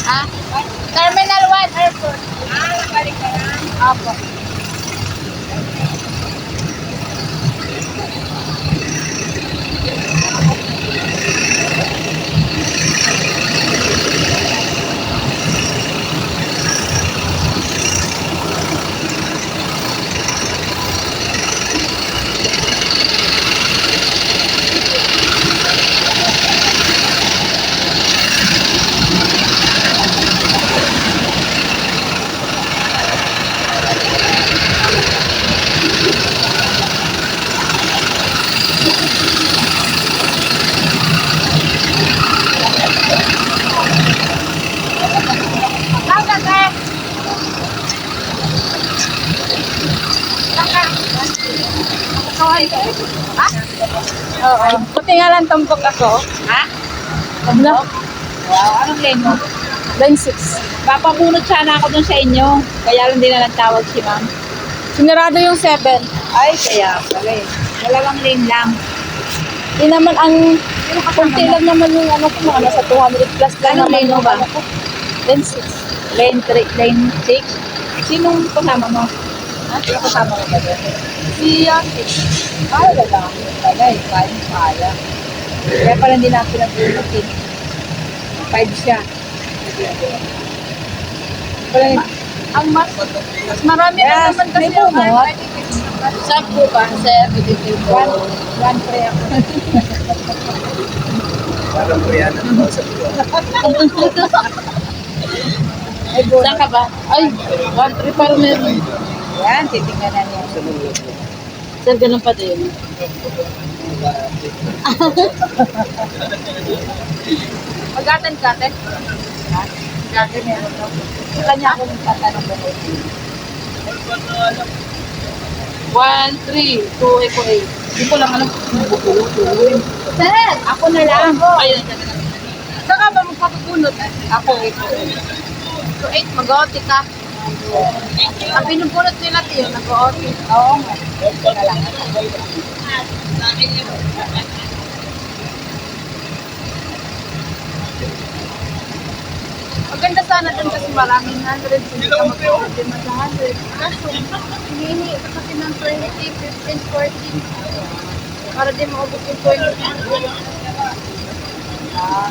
Ha? Terminal 1 Airport. Nakabalik ka lang. Opo. Ha? Oo. Buti nga lang tumpok ako. Ha? Ano? Wow, anong lane mo? Line 6. Papamunot sana ako dun sa inyo. Kaya lang din na nagtawag si ma'am. Sinarado yung 7. Ay, kaya pala eh. Dalawang lane lang. Yun naman ang kunti lang naman yung ano ko, mga nasa 200 plus lang Anong naman lane mo yung ba? ano ko. Line 6. Lane 3, lane 6. Sinong kasama mo? Ha? Sino kasama mo ba doon? Si Ay, wala. Tagay, kaya. Kaya pala hindi na pinag-unot eh. 5 siya. Wala ang mas marami na naman kasi may yung bumot. Saan po ba? Sa FDT po. One pre ako. Parang po yan ang mga sa buwan. Ay, bonus. Saan ka ba? Ay, 1-3 parang meron. Yan, titingnan na niya. Sir, ganun pa din. Mag-attend ka, te? Ha? Dati meron daw. Kanya ako magtatanong ba ko? 1-3, 2-8. Hindi ko lang alam kung bubulong. Sir, ako na lang. Ayun, saan ka ba magpapapunot? Ako, ito. 2-8, mag-OT ka. Ang pinupulot nila tiyo, nag-OT. Oo nga. Ito na lang. Maganda sana dun kasi maraming 100. Hindi ka mag-OT din sa 100. Kaso, hinihingi ka kasi ng 20, 15, 14. Para di maubos yung 20. Ah,